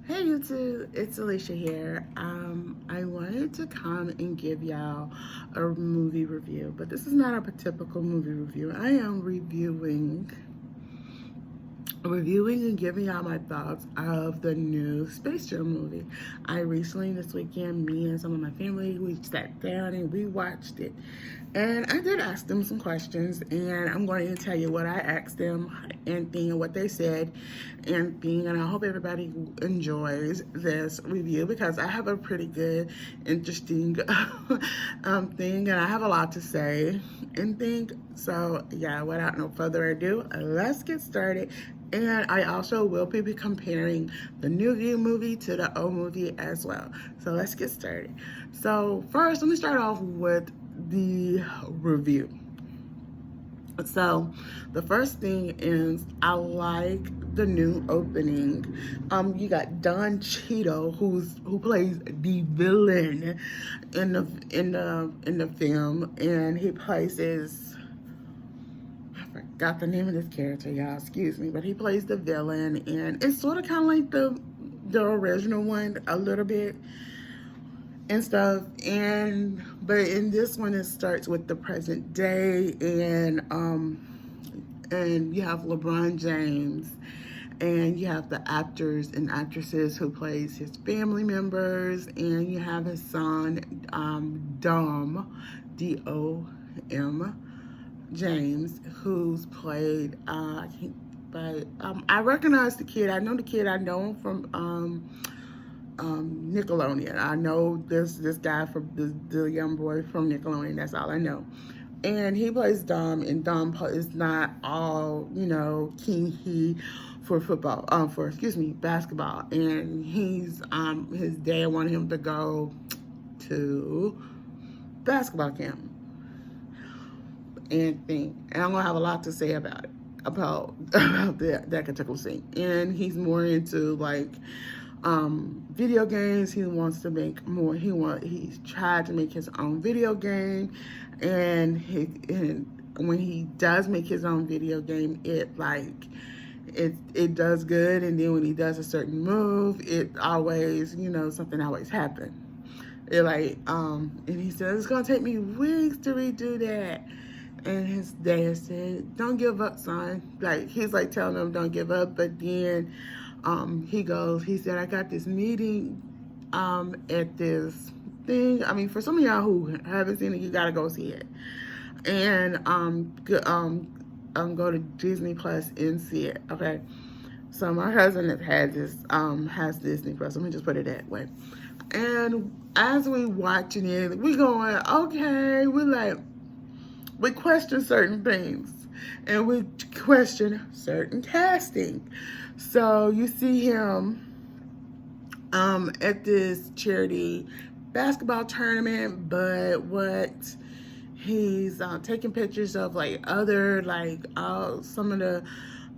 Hey YouTube, it's Alicia here. I wanted to come and give y'all a movie review, but this is not a typical movie review. I am reviewing and giving y'all my thoughts of the new Space Jam movie. I recently, this weekend, me and some of my family, we sat down and we watched it. And I did ask them some questions, and I'm going to tell you what I asked them and what they said and I hope everybody enjoys this review because I have a pretty good, interesting thing, and I have a lot to say and think. So yeah, without no further ado, let's get started. And I also will be comparing the new View movie to the old movie as well. So let's get started. So first, let me start off with the review. So the first thing is I like the new opening. You got Don Cheadle who plays the villain in the film, and he plays his, I forgot the name of this character, y'all. Excuse me, but he plays the villain, and it's sort of kind of like the original one a little bit and stuff. But in this one, it starts with the present day, and you have LeBron James, and you have the actors and actresses who plays his family members, and you have his son, Dom, D-O-M, James, who's played, I recognize the kid. I know the kid. I know him from Nickelodeon. I know this guy from the young boy from Nickelodeon. That's all I know. And he plays Dom, and Dom is not all king he for football. For excuse me, basketball. And his dad wanted him to go to basketball camp and thing. And I'm gonna have a lot to say about it, about that particular scene. And he's more into like video games. He wants to make more. He's tried to make his own video game, and when he does make his own video game, it does good. And then when he does a certain move, it always something always happens. And he says it's gonna take me weeks to redo that. And his dad said, "Don't give up, son." Like he's like telling him, "Don't give up." But then he said, "I got this meeting at this thing." I mean, for some of y'all who haven't seen it, you gotta go see it. And go to Disney Plus and see it. Okay. So my cousin has Disney Plus. Let me just put it that way. And as we watching it, we going, okay, we question certain things, and we question certain casting. So you see him at this charity basketball tournament, but he's taking pictures of some of the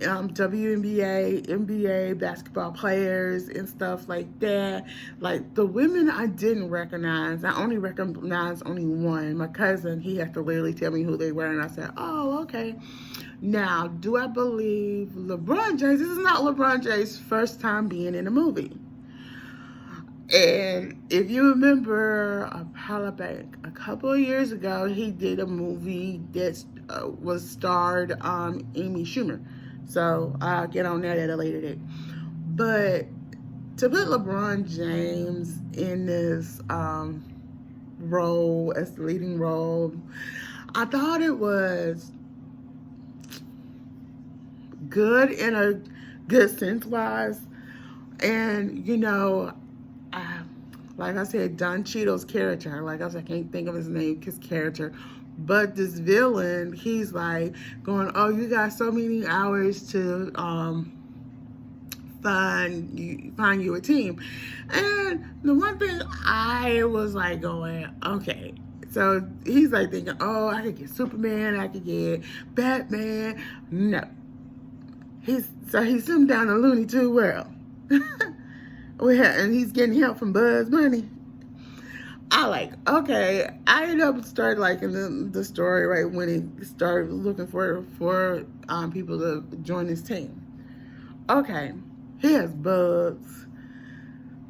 WNBA, NBA basketball players and stuff like that. Like the women I didn't recognize. I only recognized only one. My cousin, he had to literally tell me who they were, and I said, "Oh, okay." Now, do I believe LeBron James? This is not LeBron James' first time being in a movie. And if you remember, a couple of years ago, he did a movie that was starred Amy Schumer. So I'll get on that at a later date. But to put LeBron James in this role as the leading role, I thought it was good in a good sense wise. And like I said, Don Cheadle's character, like I said, I can't think of his character, but this villain, he's like going, "Oh, you got so many hours to find you a team." And the one thing I was like going, okay, so he's like thinking, "Oh, I could get Superman, I could get Batman." No, he's sitting down in Looney Tunes world. And he's getting help from Bugs Bunny. Okay. I ended up started liking the story right when he started looking for people to join his team. Okay, he has Bugs.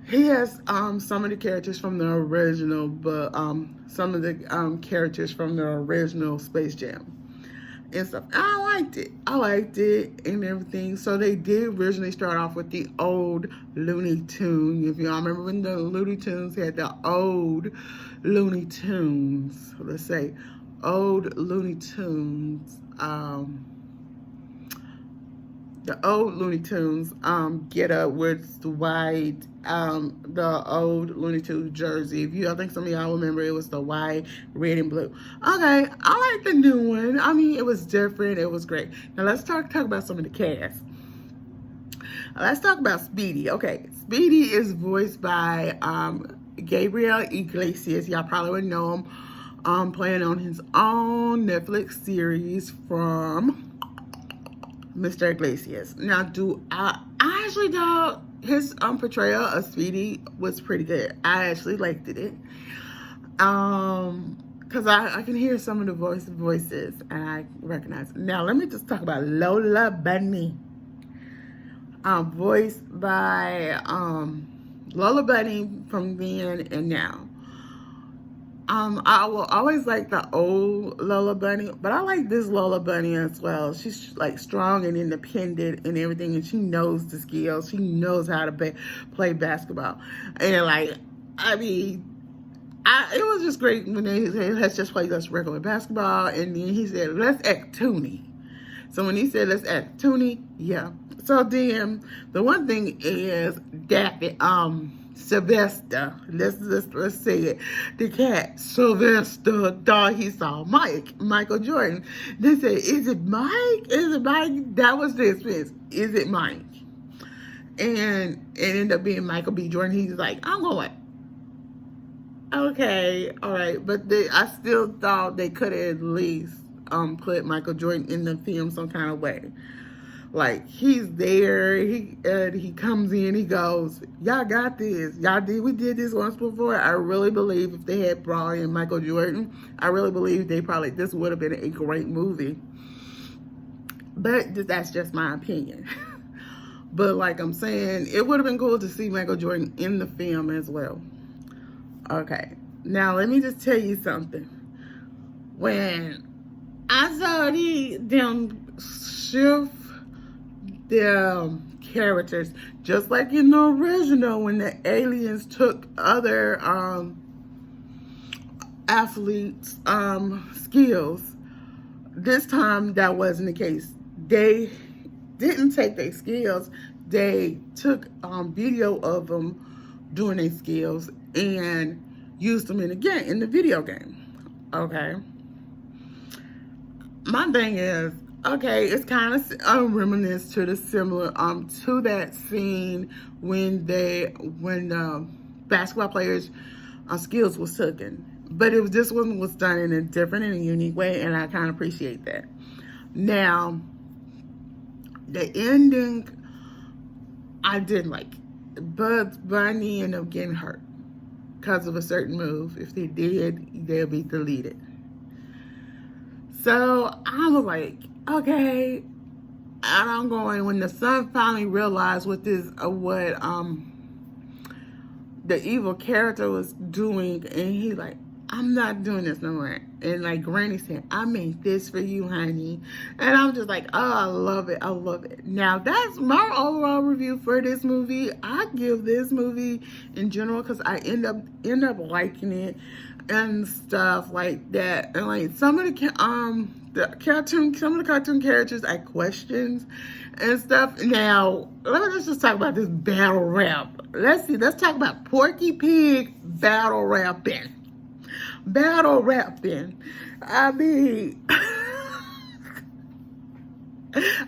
he has some of the characters from the original, but some of the characters from the original Space Jam and stuff. I liked it. I liked it and everything. So they did originally start off with the old Looney Tunes. If y'all remember when the Looney Tunes had the old Looney Tunes, let's say old Looney Tunes, the old Looney Tunes get up with the white, the old Looney Tunes jersey. If you, I think some of y'all remember, it was the white, red, and blue. Okay, I like the new one. I mean, it was different. It was great. Now let's talk about some of the cast. Let's talk about Speedy. Okay, Speedy is voiced by Gabriel Iglesias. Y'all probably would know him, playing on his own Netflix series from Mr. Iglesias. Now, I actually thought his portrayal of Speedy was pretty good. I actually liked it. Because I can hear some of the voices and I recognize it. Now, let me just talk about Lola Bunny. Voiced by Lola Bunny from then and now. I will always like the old Lola Bunny, but I like this Lola Bunny as well. She's like strong and independent and everything, and she knows the skills. She knows how to play basketball. And like, I mean, it was just great when they said, let's just play this regular basketball. And then he said, let's act toony. So when he said, let's act toony, yeah. So then the one thing is that Sylvester, let's say it, the cat Sylvester thought he saw Michael Jordan. They said, is it Mike? Is it Mike? That was the expense. Is it Mike? And it ended up being Michael B. Jordan. He's like, I'm going, okay, all right. But I still thought they could have at least put Michael Jordan in the film some kind of way. Like, he's there, he comes in, he goes, y'all got this. We did this once before. I really believe if they had brought in Michael Jordan, I really believe this would have been a great movie. But that's just my opinion. But like I'm saying, it would have been cool to see Michael Jordan in the film as well. Okay, now let me just tell you something. When I saw them shift the characters, just like in the original when the aliens took other athletes skills, this time that wasn't the case. They didn't take their skills, they took video of them doing their skills and used them in the video game. Okay, my thing is, okay, it's kind of reminiscent to the similar to that scene when basketball players' skills was taken, but this one was done in a different and a unique way, and I kind of appreciate that. Now, the ending I didn't like. Bugs Bunny ended up getting hurt because of a certain move. If they did, they'll be deleted. So I was like, okay, and I'm going, when the son finally realized what the evil character was doing, and he like, I'm not doing this no more. And like Granny said, I made this for you, honey. And I'm just like, oh, I love it. I love it. Now, that's my overall review for this movie. I give this movie in general, because I end up liking it and stuff like that. And like some of the cartoon characters I questions and stuff. Now, let's just talk about this battle rap. Let's talk about Porky Pig battle rapping. I mean,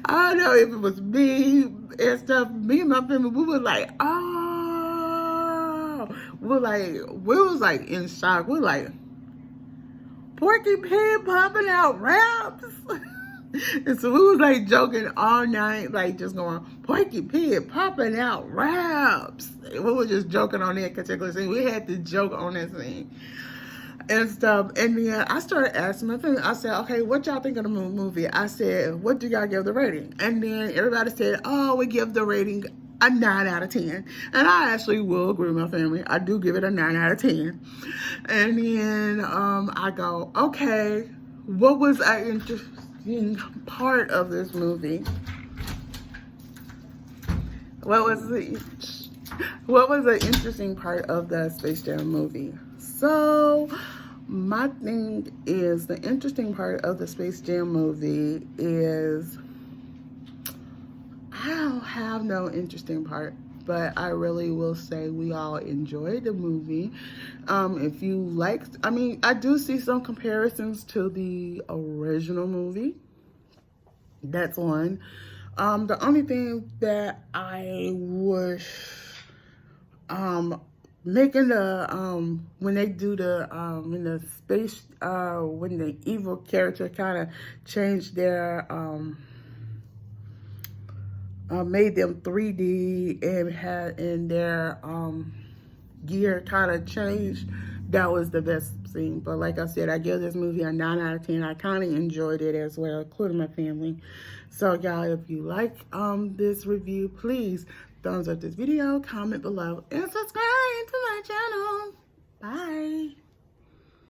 I don't know if it was me and stuff. Me and my family, we were like, oh, we was like in shock. We're like, Porky Pig popping out raps. And so we was like joking all night, like just going, Porky Pig popping out raps. We were just joking on that particular scene. We had to joke on that scene and stuff. And then I started asking my family, I said, okay, what y'all think of the movie? I said, what do y'all give the rating? And then everybody said, oh, we give the rating a 9 out of 10. And I actually will agree with my family. I do give it a 9 out of 10. And then I go, okay, what was an interesting part of this movie? What was an interesting part of the Space Jam movie? So my thing is, the interesting part of the Space Jam movie is, I don't have no interesting part, but I really will say we all enjoyed the movie. If you liked, I mean, I do see some comparisons to the original movie. That's one. The only thing that I wish, making the, when they do the, in the space, when the evil character kind of changed their, made them 3D and had in their gear kind of changed. That was the best scene. But like I said, I give this movie a 9 out of 10. I kind of enjoyed it as well, including my family. So y'all, if you like this review, please thumbs up this video, comment below, and subscribe to my channel. Bye.